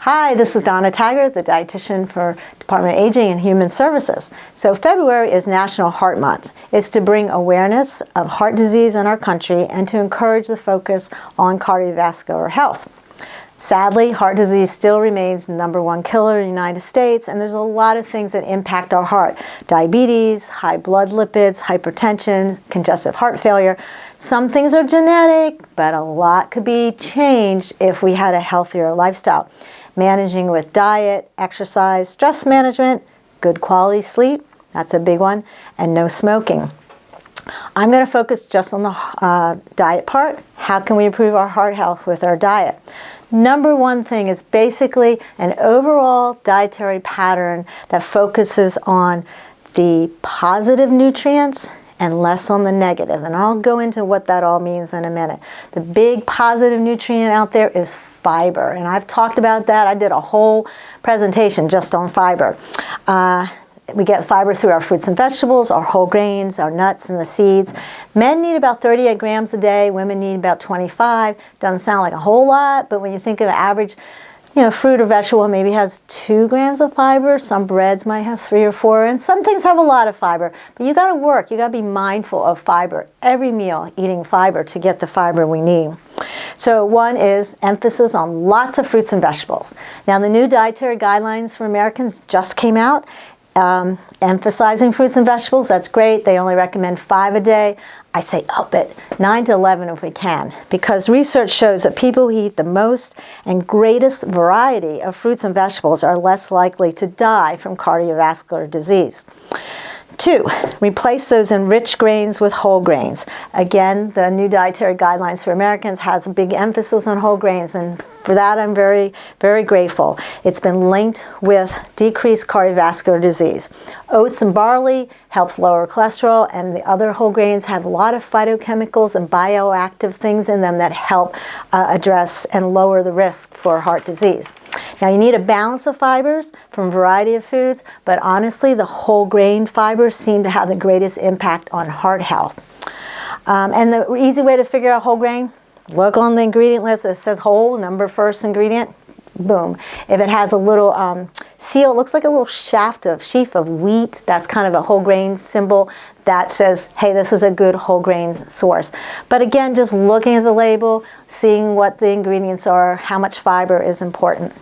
Hi, this is Donna Taggert, the dietitian for Department of Aging and Human Services. So February is National Heart Month. It's to bring awareness of heart disease in our country and to encourage the focus on cardiovascular health. Sadly, heart disease still remains the #1 killer in the United States, and there's a lot of things that impact our heart. Diabetes, high blood lipids, hypertension, congestive heart failure. Some things are genetic, but a lot could be changed if we had a healthier lifestyle. Managing with diet, exercise, stress management, good quality sleep, that's a big one, and no smoking. I'm going to focus just on the diet part. How can we improve our heart health with our diet? #1 thing is basically an overall dietary pattern that focuses on the positive nutrients and less on the negative. And I'll go into what that all means in a minute. The big positive nutrient out there is fiber. And I've talked about that. I did a whole presentation just on fiber. We get fiber through our fruits and vegetables, our whole grains, our nuts and the seeds. Men need about 38 grams a day. Women need about 25. Doesn't sound like a whole lot, but when you think of an average, fruit or vegetable maybe has 2 grams of fiber. Some breads might have 3 or 4, and some things have a lot of fiber. But you got to work. You got to be mindful of fiber. Every meal, eating fiber to get the fiber we need. So one is emphasis on lots of fruits and vegetables. Now the new dietary guidelines for Americans just came out. Emphasizing fruits and vegetables, that's great. They only recommend 5 a day. I say up it 9 to 11 if we can, because research shows that people who eat the most and greatest variety of fruits and vegetables are less likely to die from cardiovascular disease. 2, replace those enriched grains with whole grains. Again, the new dietary guidelines for Americans has a big emphasis on whole grains, and for that I'm very, very grateful. It's been linked with decreased cardiovascular disease. Oats and barley helps lower cholesterol, and the other whole grains have a lot of phytochemicals and bioactive things in them that help address and lower the risk for heart disease. Now you need a balance of fibers from a variety of foods, but honestly the whole grain fibers seem to have the greatest impact on heart health. And the easy way to figure out whole grain, look on the ingredient list. It says whole, #1 ingredient, boom. If it has a little seal, looks like a little sheaf of wheat, that's kind of a whole grain symbol. That says, hey, this is a good whole grain source. But again, just looking at the label, seeing what the ingredients are, how much fiber is important.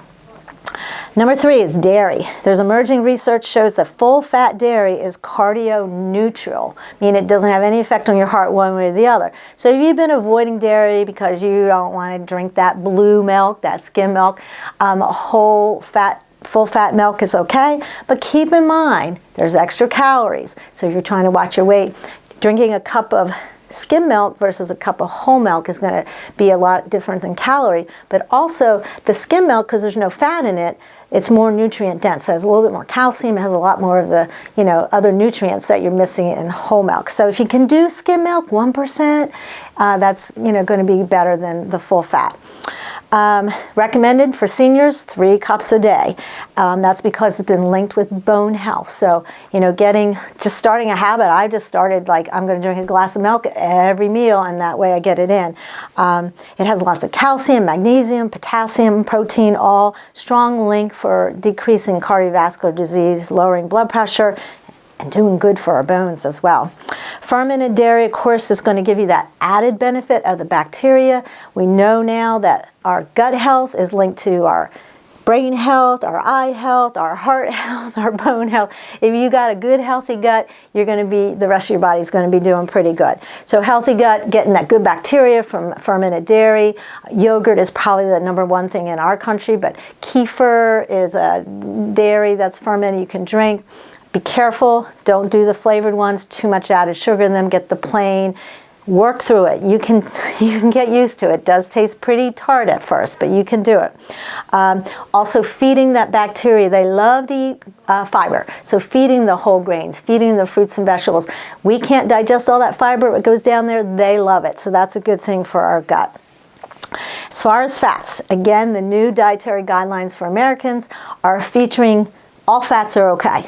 #3 is dairy. There's emerging research shows that full-fat dairy is cardio-neutral, meaning it doesn't have any effect on your heart one way or the other. So if you've been avoiding dairy because you don't want to drink that blue milk, that skim milk, full-fat milk is okay, but keep in mind there's extra calories. So if you're trying to watch your weight, drinking a cup of skim milk versus a cup of whole milk is going to be a lot different in calorie, but also the skim milk, because there's no fat in it, it's more nutrient dense. So it has a little bit more calcium, it has a lot more of the other nutrients that you're missing in whole milk. So if you can do skim milk 1%, that's going to be better than the full fat. Recommended for seniors 3 cups a day. That's because it's been linked with bone health. So, just starting a habit, I just started I'm going to drink a glass of milk every meal, and that way I get it in. It has lots of calcium, magnesium, potassium, protein, all strong link for decreasing cardiovascular disease, lowering blood pressure, and doing good for our bones as well. Fermented dairy, of course, is going to give you that added benefit of the bacteria. We know now that our gut health is linked to our brain health, our eye health, our heart health, our bone health. If you got a good, healthy gut, the rest of your body is going to be doing pretty good. So healthy gut, getting that good bacteria from fermented dairy. Yogurt is probably the #1 thing in our country, but kefir is a dairy that's fermented you can drink. Be careful, don't do the flavored ones, too much added sugar in them, get the plain. Work through it. You can get used to it. It does taste pretty tart at first, but you can do it. Also feeding that bacteria. They love to eat fiber. So feeding the whole grains, feeding the fruits and vegetables. We can't digest all that fiber. It goes down there. They love it. So that's a good thing for our gut. As far as fats, again, the new dietary guidelines for Americans are featuring all fats are okay.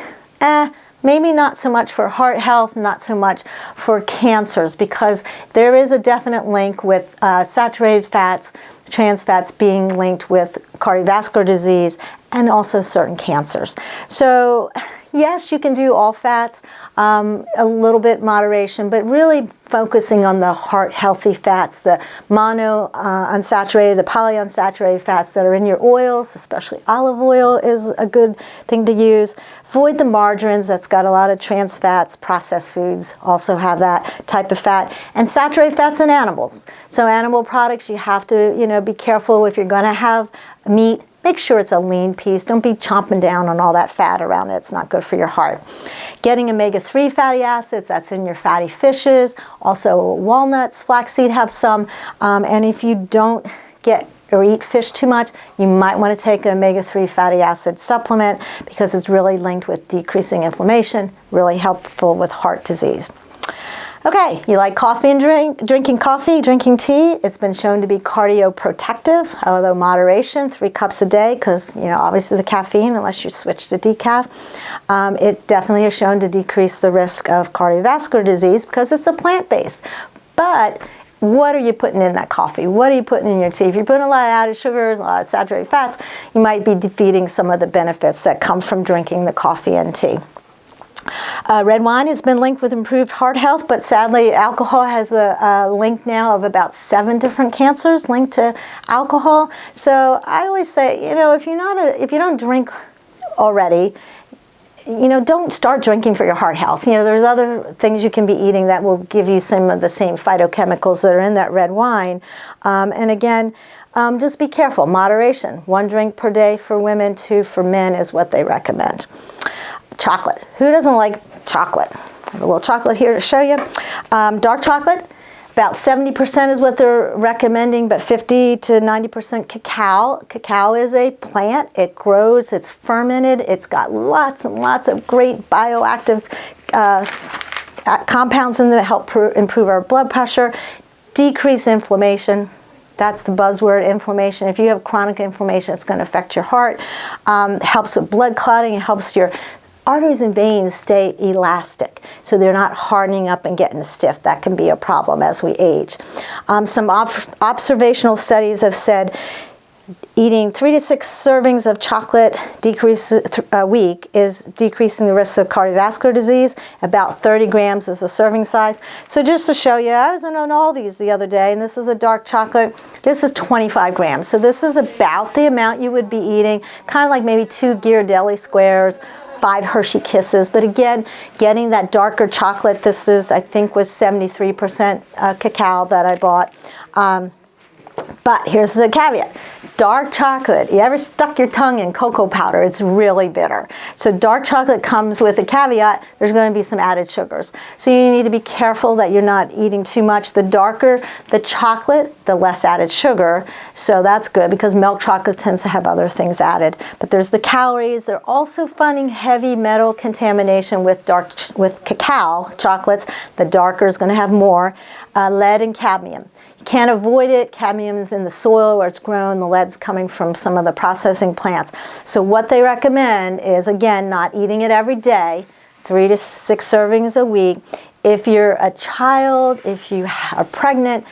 maybe not so much for heart health, not so much for cancers, because there is a definite link with saturated fats, trans fats being linked with cardiovascular disease and also certain cancers. So yes, you can do all fats, a little bit moderation, but really focusing on the heart healthy fats, the mono unsaturated, the polyunsaturated fats that are in your oils, especially olive oil is a good thing to use. Avoid the margarines, that's got a lot of trans fats. Processed foods also have that type of fat. And saturated fats in animals. So animal products, you have to, be careful if you're going to have meat. Make sure it's a lean piece. Don't be chomping down on all that fat around it. It's not good for your heart. Getting omega-3 fatty acids, that's in your fatty fishes. Also walnuts, flaxseed have some. And if you don't get or eat fish too much, you might want to take an omega-3 fatty acid supplement because it's really linked with decreasing inflammation, really helpful with heart disease. Okay, you like coffee and drinking coffee, drinking tea. It's been shown to be cardioprotective, although moderation, 3 cups a day, because, obviously the caffeine, unless you switch to decaf. It definitely is shown to decrease the risk of cardiovascular disease because it's a plant-based. But what are you putting in that coffee? What are you putting in your tea? If you're putting a lot of added sugars, a lot of saturated fats, you might be defeating some of the benefits that come from drinking the coffee and tea. Red wine has been linked with improved heart health, but sadly alcohol has a link now of about 7 different cancers linked to alcohol. So I always say, if you don't drink already, don't start drinking for your heart health. There's other things you can be eating that will give you some of the same phytochemicals that are in that red wine. And again, just be careful. Moderation. 1 drink per day for women, 2 for men is what they recommend. Chocolate. Who doesn't like chocolate? I have a little chocolate here to show you. Dark chocolate, about 70% is what they're recommending, but 50 to 90% cacao. Cacao is a plant. It grows. It's fermented. It's got lots and lots of great bioactive compounds in there that help improve our blood pressure, decrease inflammation. That's the buzzword, inflammation. If you have chronic inflammation, it's going to affect your heart. Helps with blood clotting. It helps your arteries and veins stay elastic, so they're not hardening up and getting stiff. That can be a problem as we age. Some observational studies have said eating 3 to 6 servings of chocolate a week is decreasing the risk of cardiovascular disease. About 30 grams is a serving size. So just to show you, I was on Aldi's the other day, and this is a dark chocolate. This is 25 grams. So this is about the amount you would be eating, kind of like maybe 2 Ghirardelli squares, 5 Hershey Kisses. But again, getting that darker chocolate, this is, I think, was 73% cacao that I bought. But here's the caveat. Dark chocolate, you ever stuck your tongue in cocoa powder? It's really bitter. So dark chocolate comes with a caveat. There's going to be some added sugars. So you need to be careful that you're not eating too much. The darker the chocolate, the less added sugar. So that's good because milk chocolate tends to have other things added. But there's the calories. They're also finding heavy metal contamination with cacao chocolates. The darker is going to have more lead and cadmium. You can't avoid it. Cadmium is in the soil where it's grown. The lead's coming from some of the processing plants. So what they recommend is, again, not eating it every day, 3 to 6 servings a week. If you're a child, if you are pregnant,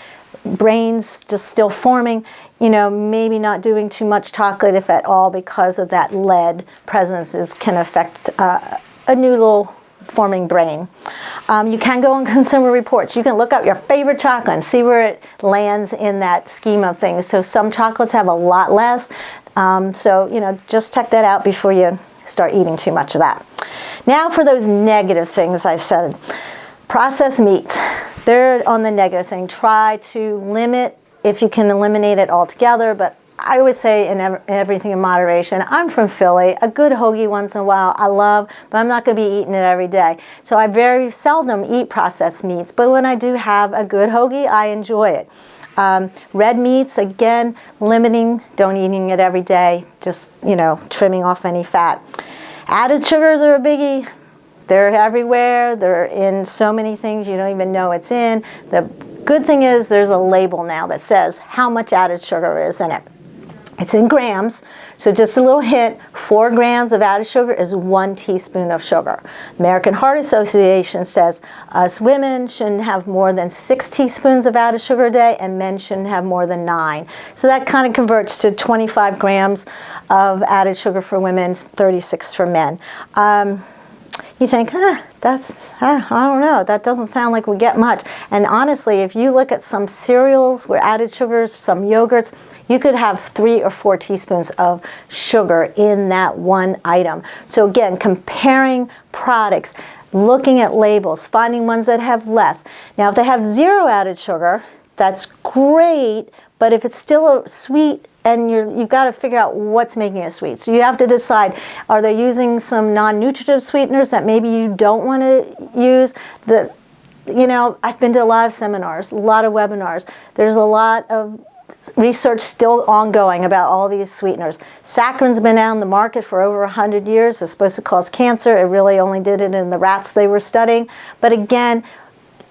brain's just still forming, maybe not doing too much chocolate, if at all, because of that lead presence can affect a new little forming brain. You can go on Consumer Reports. You can look up your favorite chocolate and see where it lands in that scheme of things. So some chocolates have a lot less. So, just check that out before you start eating too much of that. Now for those negative things I said. Processed meats. They're on the negative thing. Try to limit if you can eliminate it altogether, but I always say in everything in moderation. I'm from Philly. A good hoagie once in a while I love, but I'm not going to be eating it every day. So I very seldom eat processed meats, but when I do have a good hoagie, I enjoy it. Red meats, again, limiting, don't eating it every day, just, trimming off any fat. Added sugars are a biggie. They're everywhere. They're in so many things you don't even know it's in. The good thing is there's a label now that says how much added sugar is in it. It's in grams, so just a little hint, 4 grams of added sugar is 1 teaspoon of sugar. American Heart Association says us women shouldn't have more than 6 teaspoons of added sugar a day, and men shouldn't have more than 9. So that kind of converts to 25 grams of added sugar for women, 36 for men. You think, I don't know, that doesn't sound like we get much. And honestly, if you look at some cereals with added sugars, some yogurts, you could have 3 or 4 teaspoons of sugar in that one item. So again, comparing products, looking at labels, finding ones that have less. Now, if they have 0 added sugar, that's great, but if it's still sweet, and you've got to figure out what's making it sweet. So you have to decide, are they using some non-nutritive sweeteners that maybe you don't want to use? I've been to a lot of seminars, a lot of webinars. There's a lot of research still ongoing about all these sweeteners. Saccharin's been out in the market for over 100 years. It's supposed to cause cancer. It really only did it in the rats they were studying. But again,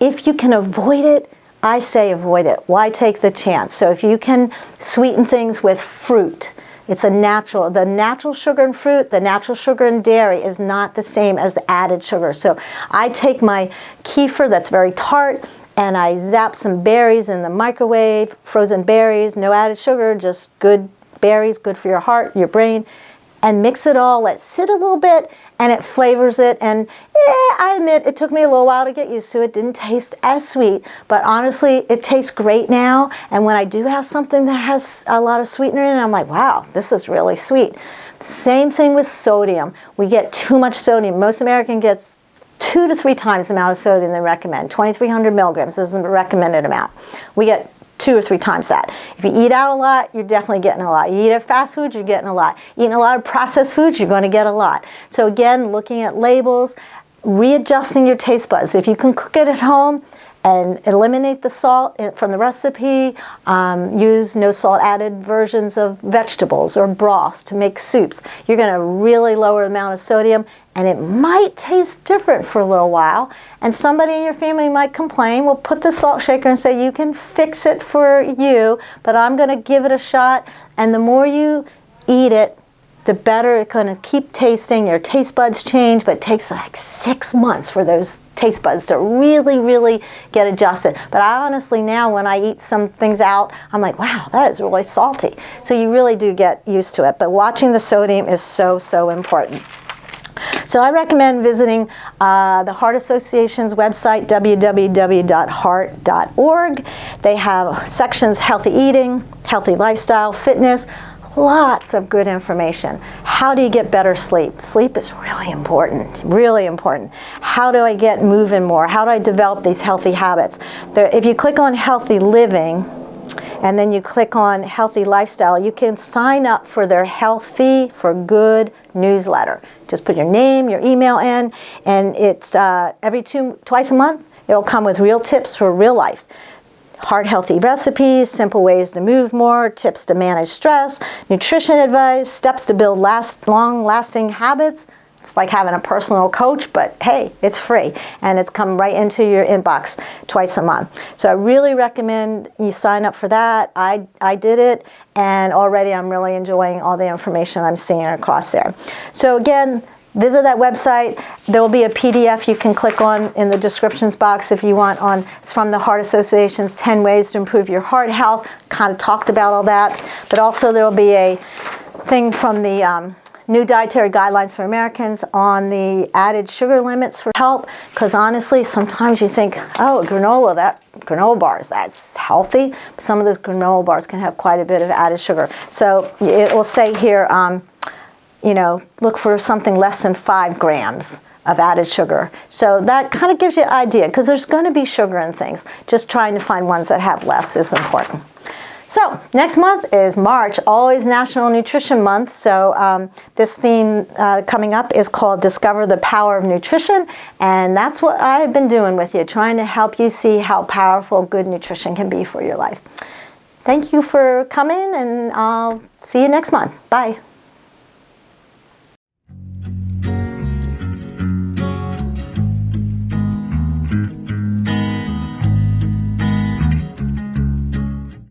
if you can avoid it, I say avoid it. Why take the chance? So if you can sweeten things with fruit, it's the natural sugar in fruit, the natural sugar in dairy is not the same as the added sugar. So I take my kefir that's very tart, and I zap some berries in the microwave, frozen berries, no added sugar, just good berries, good for your heart, your brain, and mix it all, let it sit a little bit, and it flavors it. And I admit it took me a little while to get used to it. Didn't taste as sweet, but honestly, it tastes great now. And when I do have something that has a lot of sweetener in it, I'm like, wow, this is really sweet. Same thing with sodium. We get too much sodium. Most Americans get 2 to 3 times the amount of sodium they recommend. 2,300 milligrams is the recommended amount. We get 2 or 3 times that. If you eat out a lot, you're definitely getting a lot. You eat at fast food, you're getting a lot. Eating a lot of processed foods, you're going to get a lot. So again, looking at labels, readjusting your taste buds. If you can cook it at home and eliminate the salt from the recipe, use no salt added versions of vegetables or broths to make soups, you're going to really lower the amount of sodium, and it might taste different for a little while. And somebody in your family might complain. Well, put the salt shaker and say, you can fix it for you, but I'm going to give it a shot. And the more you eat it, the better it's going to keep tasting. Your taste buds change, but it takes like 6 months for those taste buds to really, really get adjusted. But I honestly now, when I eat some things out, I'm like, wow, that is really salty. So you really do get used to it. But watching the sodium is so, so important. So I recommend visiting the Heart Association's website, www.heart.org. They have sections: healthy eating, healthy lifestyle, fitness, lots of good information. How do you get better sleep? Sleep is really important, really important. How do I get moving more? How do I develop these healthy habits? If you click on healthy living, and then you click on healthy lifestyle, you can sign up for their Healthy for Good newsletter. Just put your name, your email in, and it's twice a month. It'll come with real tips for real life. Heart healthy recipes, simple ways to move more, tips to manage stress, nutrition advice, steps to build long-lasting habits. It's like having a personal coach, but hey, it's free, and it's come right into your inbox twice a month. So I really recommend you sign up for that. I did it, and already I'm really enjoying all the information I'm seeing across there. So again, visit that website. There will be a PDF you can click on in the descriptions box if you want. It's from the Heart Association's 10 Ways to Improve Your Heart Health. Kind of talked about all that. But also there will be a thing from the New Dietary Guidelines for Americans on the added sugar limits for help. Because honestly, sometimes you think, oh, granola bars, that's healthy. But some of those granola bars can have quite a bit of added sugar. So it will say here, look for something less than 5 grams of added sugar. So that kind of gives you an idea, because there's going to be sugar in things. Just trying to find ones that have less is important. So next month is March, always National Nutrition Month. So this theme coming up is called Discover the Power of Nutrition. And that's what I've been doing with you, trying to help you see how powerful good nutrition can be for your life. Thank you for coming, and I'll see you next month. Bye.